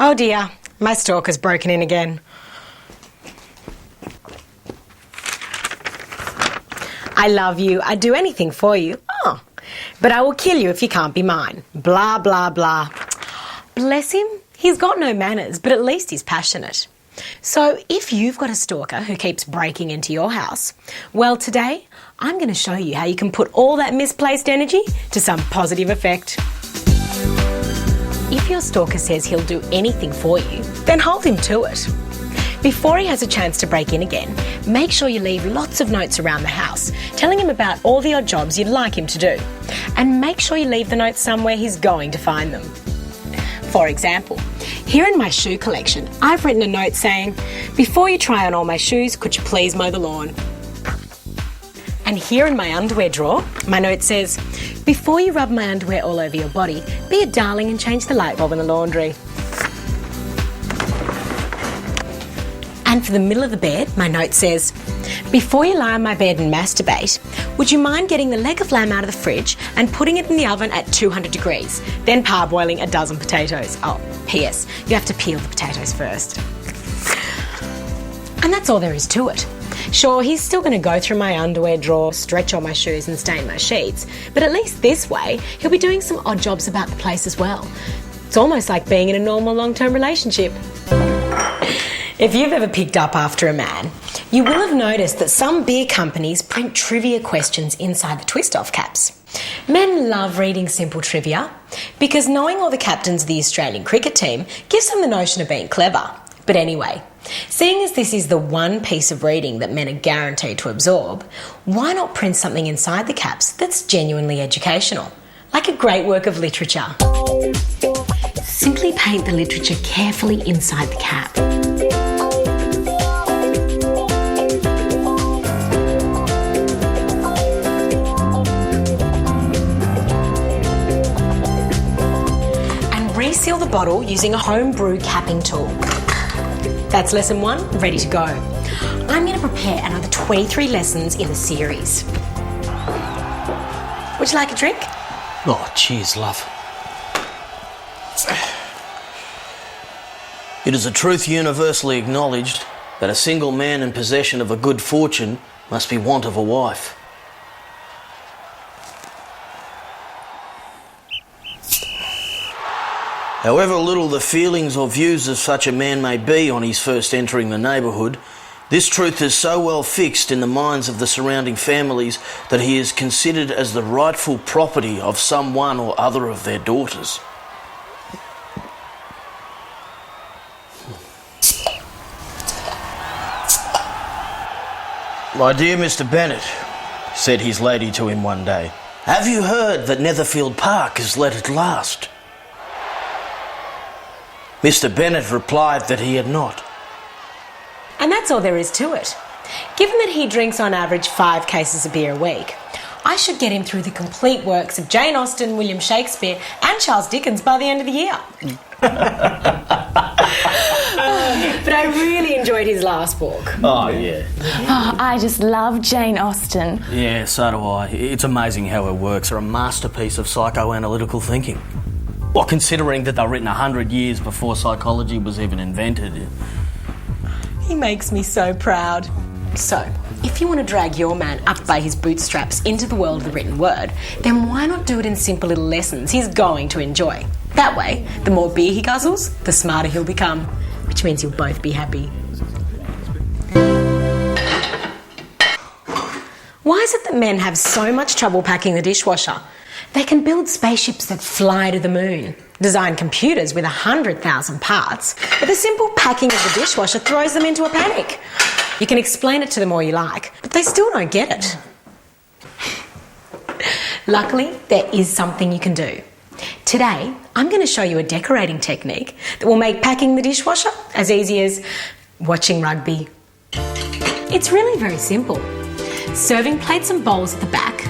Oh dear, my stalker's broken in again. I love you, I'd do anything for you. Oh, but I will kill you if you can't be mine. Blah, blah, blah. Bless him, he's got no manners, but at least he's passionate. So if you've got a stalker who keeps breaking into your house, well, today I'm going to show you how you can put all that misplaced energy to some positive effect. If your stalker says he'll do anything for you, then hold him to it. Before he has a chance to break in again, make sure you leave lots of notes around the house, telling him about all the odd jobs you'd like him to do. And make sure you leave the notes somewhere he's going to find them. For example, here in my shoe collection, I've written a note saying, "Before you try on all my shoes, could you please mow the lawn?" And here in my underwear drawer, my note says, "Before you rub my underwear all over your body, be a darling and change the light bulb in the laundry." And for the middle of the bed, my note says, "Before you lie on my bed and masturbate, would you mind getting the leg of lamb out of the fridge and putting it in the oven at 200 degrees, then parboiling a dozen potatoes." Oh, P.S. You have to peel the potatoes first. And that's all there is to it. Sure, he's still going to go through my underwear drawer, stretch all my shoes and stain my sheets, but at least this way, he'll be doing some odd jobs about the place as well. It's almost like being in a normal long-term relationship. If you've ever picked up after a man, you will have noticed that some beer companies print trivia questions inside the twist-off caps. Men love reading simple trivia because knowing all the captains of the Australian cricket team gives them the notion of being clever. But anyway, seeing as this is the one piece of reading that men are guaranteed to absorb, why not print something inside the caps that's genuinely educational, like a great work of literature? Simply paint the literature carefully inside the cap. Reseal the bottle using a homebrew capping tool. That's lesson 1, ready to go. I'm going to prepare another 23 lessons in the series. Would you like a drink? Oh, cheers, love. It is a truth universally acknowledged that a single man in possession of a good fortune must be want of a wife. However little the feelings or views of such a man may be on his first entering the neighbourhood, this truth is so well fixed in the minds of the surrounding families that he is considered as the rightful property of some one or other of their daughters. "My dear Mr. Bennett," said his lady to him one day, "have you heard that Netherfield Park is let at last?" Mr. Bennett replied that he had not. And that's all there is to it. Given that he drinks on average 5 cases of beer a week, I should get him through the complete works of Jane Austen, William Shakespeare and Charles Dickens by the end of the year. But I really enjoyed his last book. Oh, yeah. Oh, I just love Jane Austen. Yeah, so do I. It's amazing how her works are a masterpiece of psychoanalytical thinking. Well, considering that they were written 100 years before psychology was even invented. He makes me so proud. So, if you want to drag your man up by his bootstraps into the world of the written word, then why not do it in simple little lessons he's going to enjoy? That way, the more beer he guzzles, the smarter he'll become, which means you'll both be happy. Why is it that men have so much trouble packing the dishwasher? They can build spaceships that fly to the moon, design computers with 100,000 parts, but the simple packing of the dishwasher throws them into a panic. You can explain it to them all you like, but they still don't get it. Luckily, there is something you can do. Today, I'm going to show you a decorating technique that will make packing the dishwasher as easy as watching rugby. It's really very simple. Serving plates and bowls at the back,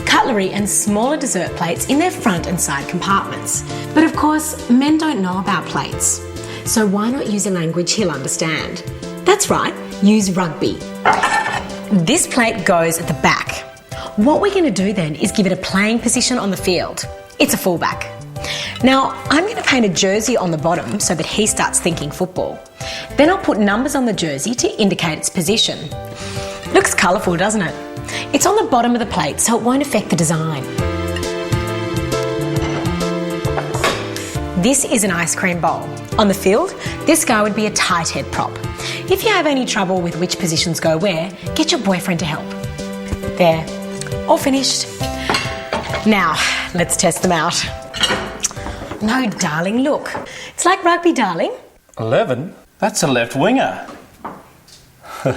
cutlery and smaller dessert plates in their front and side compartments. But of course, men don't know about plates, so why not use a language he'll understand? That's right, use rugby. This plate goes at the back. What we're going to do then is give it a playing position on the field. It's a fullback. Now, I'm going to paint a jersey on the bottom so that he starts thinking football. Then I'll put numbers on the jersey to indicate its position. Looks colourful, doesn't it? It's on the bottom of the plate, so it won't affect the design. This is an ice cream bowl. On the field, this guy would be a tight head prop. If you have any trouble with which positions go where, get your boyfriend to help. There, all finished. Now, let's test them out. No, darling, look. It's like rugby, darling. 11? That's a left winger. 2.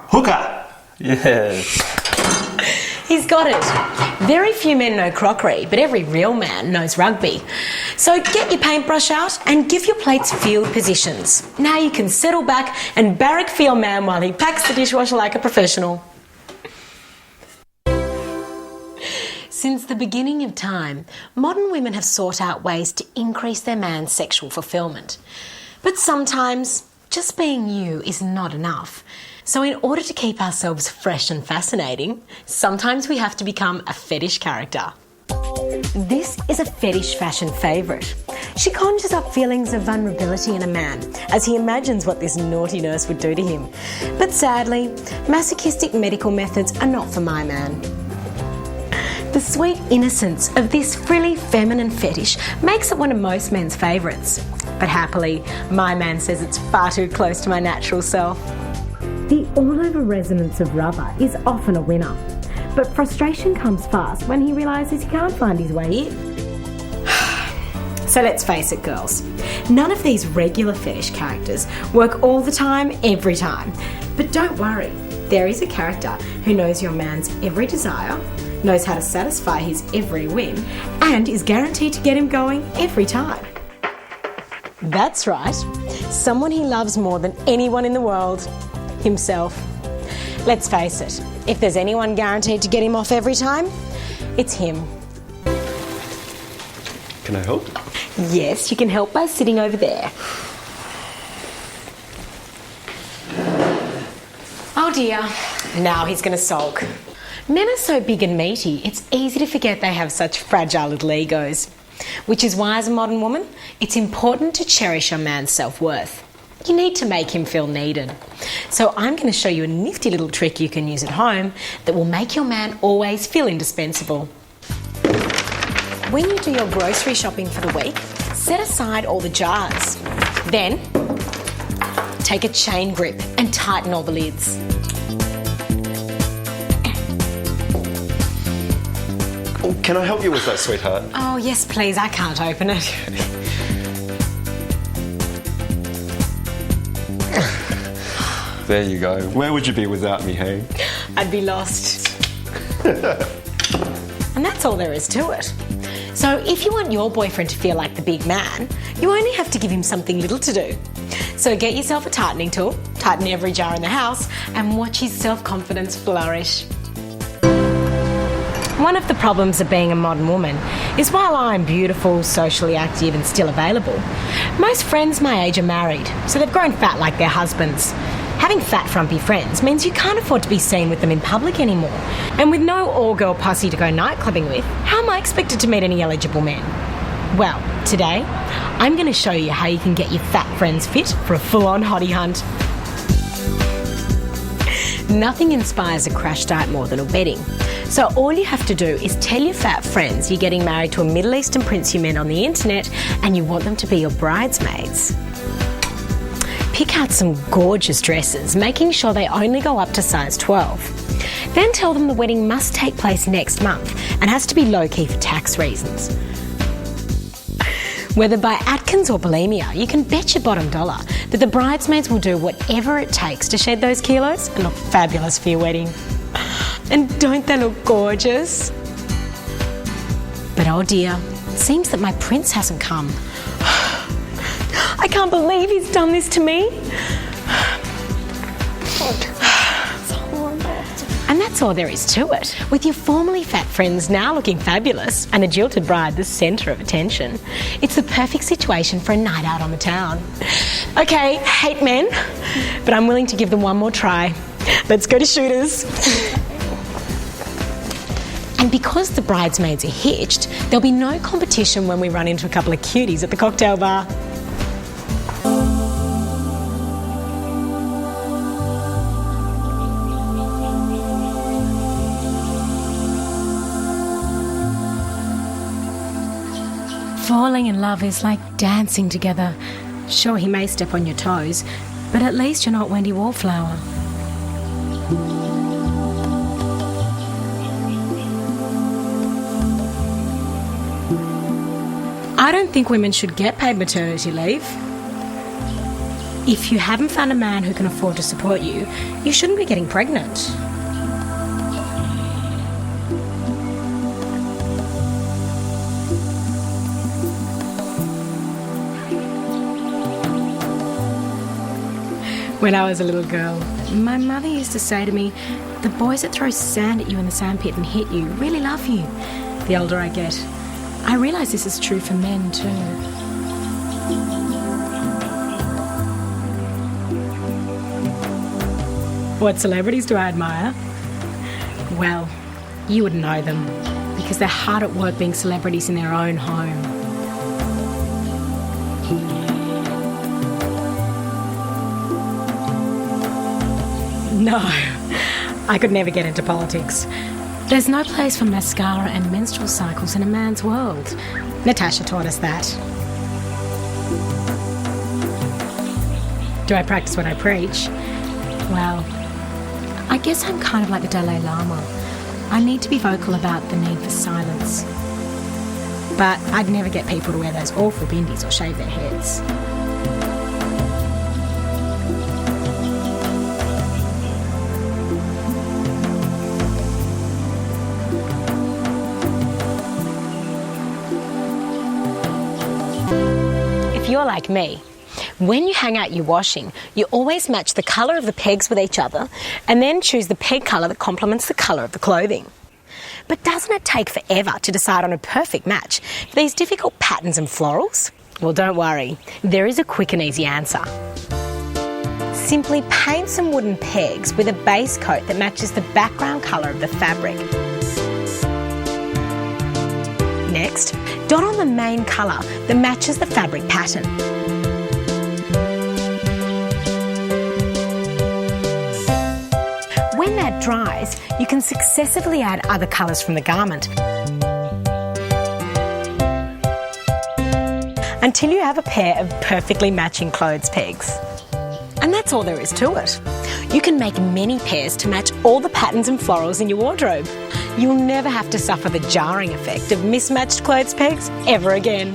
Hooker. Yes. He's got it. Very few men know crockery, but every real man knows rugby. So get your paintbrush out and give your plates field positions. Now you can settle back and barrack for your man while he packs the dishwasher like a professional. Since the beginning of time, modern women have sought out ways to increase their man's sexual fulfillment. But sometimes, just being you is not enough. So in order to keep ourselves fresh and fascinating, sometimes we have to become a fetish character. This is a fetish fashion favourite. She conjures up feelings of vulnerability in a man as he imagines what this naughty nurse would do to him. But sadly, masochistic medical methods are not for my man. The sweet innocence of this frilly feminine fetish makes it one of most men's favourites. But happily, my man says it's far too close to my natural self. The all-over resonance of rubber is often a winner, but frustration comes fast when he realises he can't find his way in. So let's face it, girls, none of these regular fetish characters work all the time, every time. But don't worry, there is a character who knows your man's every desire, knows how to satisfy his every whim, and is guaranteed to get him going every time. That's right, someone he loves more than anyone in the world, himself. Let's face it, if there's anyone guaranteed to get him off every time, it's him. Can I help? Yes, you can help by sitting over there. Oh dear, now he's going to sulk. Men are so big and meaty, it's easy to forget they have such fragile little egos. Which is why, as a modern woman, it's important to cherish your man's self-worth. You need to make him feel needed. So I'm going to show you a nifty little trick you can use at home that will make your man always feel indispensable. When you do your grocery shopping for the week, set aside all the jars. Then, take a chain grip and tighten all the lids. Can I help you with that, sweetheart? Oh, yes, please. I can't open it. There you go. Where would you be without me, hey? I'd be lost. And that's all there is to it. So if you want your boyfriend to feel like the big man, you only have to give him something little to do. So get yourself a tightening tool, tighten every jar in the house, and watch his self-confidence flourish. One of the problems of being a modern woman is while I'm beautiful, socially active and still available, most friends my age are married, so they've grown fat like their husbands. Having fat, frumpy friends means you can't afford to be seen with them in public anymore. And with no all-girl posse to go nightclubbing with, how am I expected to meet any eligible men? Well, today, I'm going to show you how you can get your fat friends fit for a full-on hottie hunt. Nothing inspires a crash diet more than a wedding. So all you have to do is tell your fat friends you're getting married to a Middle Eastern prince you met on the internet and you want them to be your bridesmaids. Pick out some gorgeous dresses, making sure they only go up to size 12. Then tell them the wedding must take place next month and has to be low-key for tax reasons. Whether by Atkins or bulimia, you can bet your bottom dollar that the bridesmaids will do whatever it takes to shed those kilos and look fabulous for your wedding. And don't they look gorgeous? But oh dear, it seems that my prince hasn't come. I can't believe he's done this to me. And that's all there is to it. With your formerly fat friends now looking fabulous and a jilted bride the centre of attention, it's the perfect situation for a night out on the town. Okay, hate men, but I'm willing to give them one more try. Let's go to Shooters. And because the bridesmaids are hitched, there'll be no competition when we run into a couple of cuties at the cocktail bar. Falling in love is like dancing together. Sure, he may step on your toes, but at least you're not Wendy Wallflower. I don't think women should get paid maternity leave. If you haven't found a man who can afford to support you, you shouldn't be getting pregnant. When I was a little girl, my mother used to say to me, the boys that throw sand at you in the sandpit and hit you really love you. The older I get, I realise this is true for men too. What celebrities do I admire? Well, you wouldn't know them because they're hard at work being celebrities in their own home. No, I could never get into politics. There's no place for mascara and menstrual cycles in a man's world. Natasha taught us that. Do I practice what I preach? Well, I guess I'm kind of like the Dalai Lama. I need to be vocal about the need for silence. But I'd never get people to wear those awful bindis or shave their heads. If you're like me, when you hang out your washing, you always match the colour of the pegs with each other and then choose the peg colour that complements the colour of the clothing. But doesn't it take forever to decide on a perfect match for these difficult patterns and florals? Well, don't worry, there is a quick and easy answer. Simply paint some wooden pegs with a base coat that matches the background colour of the fabric. Next, dot on the main colour that matches the fabric pattern. When that dries, you can successively add other colours from the garment until you have a pair of perfectly matching clothes pegs. And that's all there is to it. You can make many pairs to match all the patterns and florals in your wardrobe. You'll never have to suffer the jarring effect of mismatched clothes pegs ever again.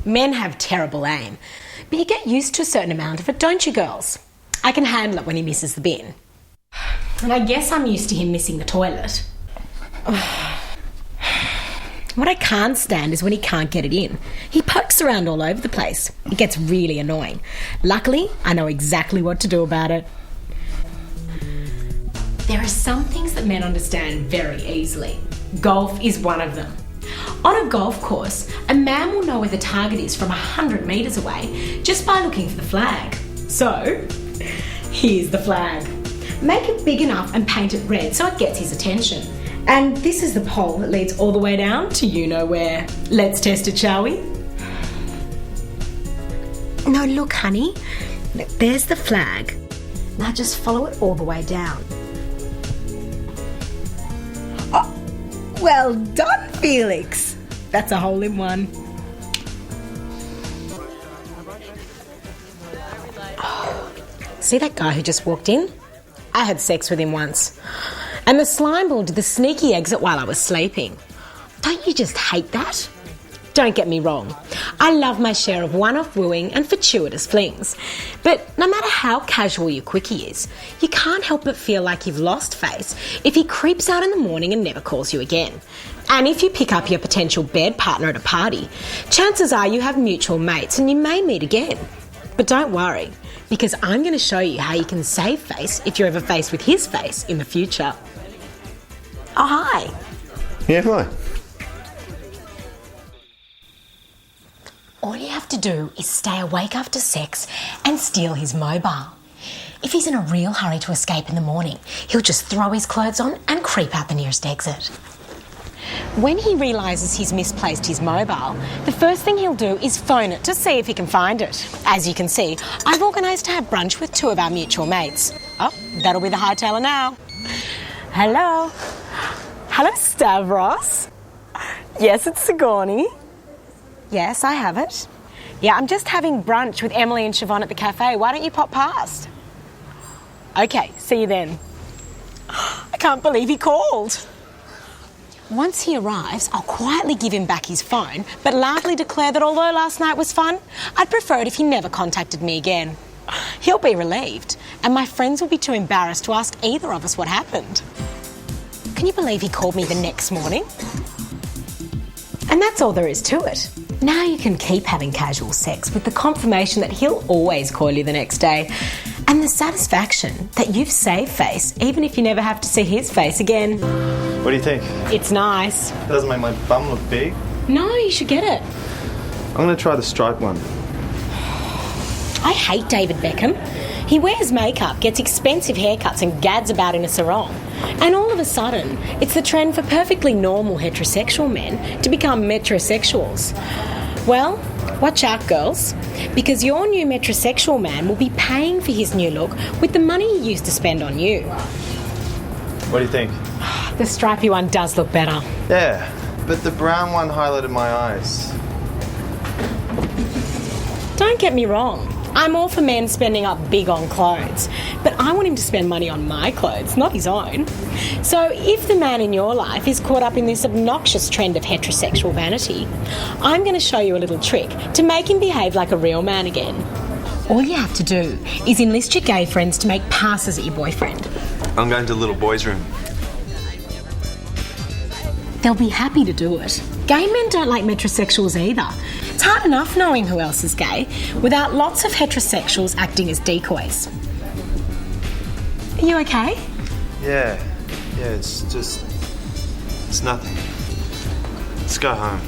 Men have terrible aim, but you get used to a certain amount of it, don't you, girls? I can handle it when he misses the bin. And I guess I'm used to him missing the toilet. What I can't stand is when he can't get it in. He pokes around all over the place. It gets really annoying. Luckily, I know exactly what to do about it. There are some things that men understand very easily. Golf is one of them. On a golf course, a man will know where the target is from 100 metres away just by looking for the flag. So, here's the flag. Make it big enough and paint it red so it gets his attention. And this is the pole that leads all the way down to you-know-where. Let's test it, shall we? No, look, honey. Look, there's the flag. Now just follow it all the way down. Oh, well done, Felix. That's a hole in one. Oh, see that guy who just walked in? I had sex with him once. And the slime ball did the sneaky exit while I was sleeping. Don't you just hate that? Don't get me wrong. I love my share of one-off wooing and fortuitous flings. But no matter how casual your quickie is, you can't help but feel like you've lost face if he creeps out in the morning and never calls you again. And if you pick up your potential bed partner at a party, chances are you have mutual mates and you may meet again. But don't worry, because I'm going to show you how you can save face if you're ever faced with his face in the future. Oh, hi. Yeah, hi. All you have to do is stay awake after sex and steal his mobile. If he's in a real hurry to escape in the morning, he'll just throw his clothes on and creep out the nearest exit. When he realises he's misplaced his mobile, the first thing he'll do is phone it to see if he can find it. As you can see, I've organised to have brunch with 2 of our mutual mates. Oh, that'll be the hightailer now. Hello. Hello, Stavros. Yes, it's Sigourney. Yes, I have it. Yeah, I'm just having brunch with Emily and Siobhan at the cafe. Why don't you pop past? Okay, see you then. I can't believe he called. Once he arrives, I'll quietly give him back his phone, but loudly declare that although last night was fun, I'd prefer it if he never contacted me again. He'll be relieved, and my friends will be too embarrassed to ask either of us what happened. Can you believe he called me the next morning? And that's all there is to it. Now you can keep having casual sex with the confirmation that he'll always call you the next day, and the satisfaction that you've saved face even if you never have to see his face again. What do you think? It's nice. It doesn't make my bum look big. No, you should get it. I'm going to try the stripe one. I hate David Beckham. He wears makeup, gets expensive haircuts and gads about in a sarong. And all of a sudden, it's the trend for perfectly normal heterosexual men to become metrosexuals. Well, watch out, girls, because your new metrosexual man will be paying for his new look with the money he used to spend on you. What do you think? The stripy one does look better. Yeah, but the brown one highlighted my eyes. Don't get me wrong. I'm all for men spending up big on clothes, but I want him to spend money on my clothes, not his own. So if the man in your life is caught up in this obnoxious trend of heterosexual vanity, I'm going to show you a little trick to make him behave like a real man again. All you have to do is enlist your gay friends to make passes at your boyfriend. I'm going to the little boys' room. They'll be happy to do it. Gay men don't like metrosexuals either. It's hard enough knowing who else is gay without lots of heterosexuals acting as decoys. Are you okay? Yeah, it's nothing. Let's go home.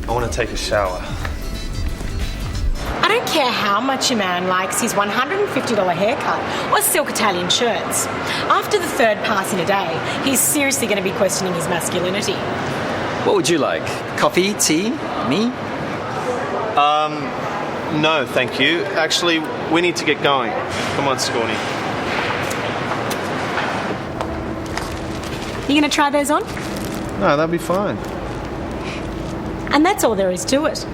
I want to take a shower. I don't care how much your man likes his $150 haircut or silk Italian shirts. After the 3rd pass in a day, he's seriously going to be questioning his masculinity. What would you like? Coffee, tea, me? No, thank you. Actually, we need to get going. Come on, Sigourney. You going to try those on? No, that'll be fine. And that's all there is to it.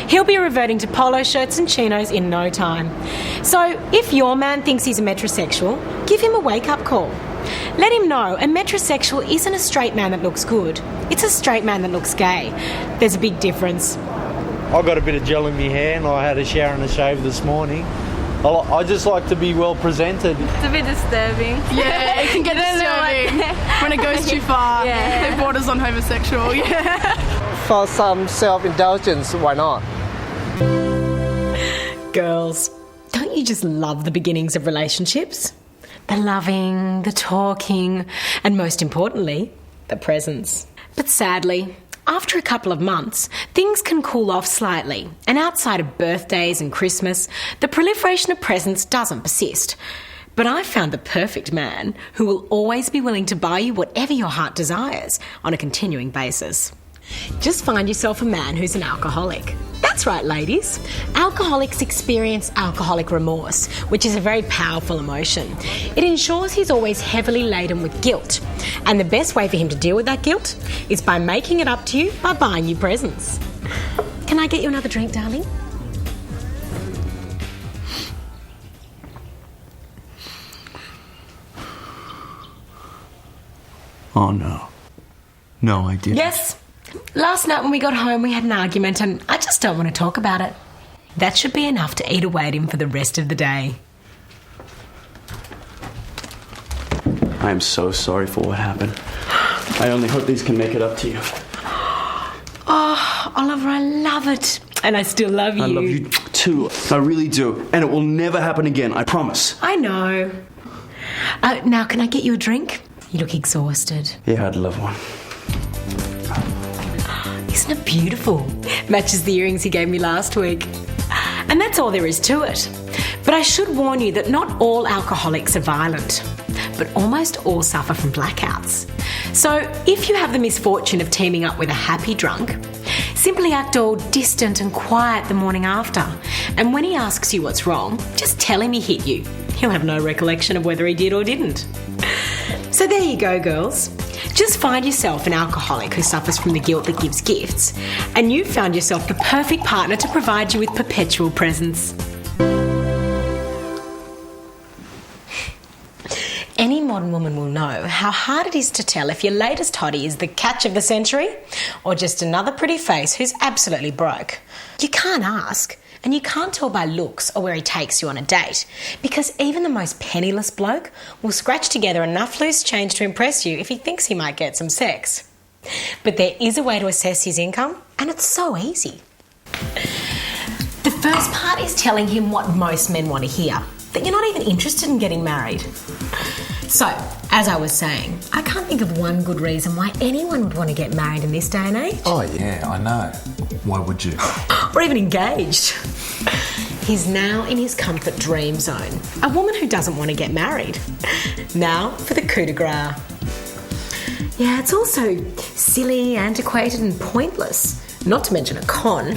He'll be reverting to polo shirts and chinos in no time. So if your man thinks he's a metrosexual, give him a wake-up call. Let him know a metrosexual isn't a straight man that looks good. It's a straight man that looks gay. There's a big difference. I got a bit of gel in my hair and I had a shower and a shave this morning. I just like to be well presented. It's a bit disturbing. Yeah, it can get disturbing when it goes too far. Yeah. It borders on homosexual, yeah. For some self-indulgence, why not? Girls, don't you just love the beginnings of relationships? The loving, the talking, and most importantly, the presents. But sadly, after a couple of months, things can cool off slightly, and outside of birthdays and Christmas, the proliferation of presents doesn't persist. But I've found the perfect man who will always be willing to buy you whatever your heart desires on a continuing basis. Just find yourself a man who's an alcoholic. That's right, ladies. Alcoholics experience alcoholic remorse, which is a very powerful emotion. It ensures he's always heavily laden with guilt. And the best way for him to deal with that guilt is by making it up to you by buying you presents. Can I get you another drink, darling? Oh, no. No, I didn't. Yes. Last night when we got home, we had an argument and I just don't want to talk about it. That should be enough to eat away at him for the rest of the day. I am so sorry for what happened. I only hope these can make it up to you. Oh, Oliver, I love it. And I still love you. I love you too. I really do. And it will never happen again, I promise. I know. Now, can I get you a drink? You look exhausted. Yeah, I'd love one. Isn't it beautiful? Matches the earrings he gave me last week. And that's all there is to it. But I should warn you that not all alcoholics are violent, but almost all suffer from blackouts. So if you have the misfortune of teaming up with a happy drunk, simply act all distant and quiet the morning after. And when he asks you what's wrong, just tell him he hit you. He'll have no recollection of whether he did or didn't. So there you go, girls. Just find yourself an alcoholic who suffers from the guilt that gives gifts, and you've found yourself the perfect partner to provide you with perpetual presents. Any modern woman will know how hard it is to tell if your latest hottie is the catch of the century or just another pretty face who's absolutely broke. You can't ask, and you can't tell by looks or where he takes you on a date, because even the most penniless bloke will scratch together enough loose change to impress you if he thinks he might get some sex. But there is a way to assess his income, and it's so easy. The first part is telling him what most men want to hear, that you're not even interested in getting married. So, as I was saying, I can't think of one good reason why anyone would want to get married in this day and age. Oh yeah, I know. Why would you? Or even engaged. He's now in his comfort dream zone. A woman who doesn't want to get married. Now for the coup de grace. Yeah, it's also silly, antiquated and pointless. Not to mention a con.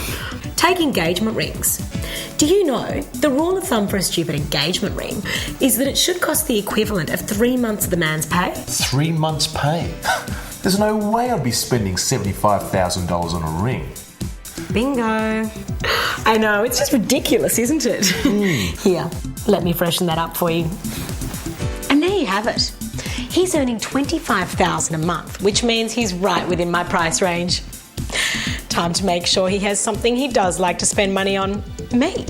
Take engagement rings. Do you know the rule of thumb for a stupid engagement ring is that it should cost the equivalent of 3 months of the man's pay? 3 months' pay? There's no way I'd be spending $75,000 on a ring. Bingo. I know, it's just ridiculous, isn't it? Here, let me freshen that up for you. And there you have it. He's earning $25,000 a month, which means he's right within my price range. Time to make sure he has something he does like to spend money on. Me.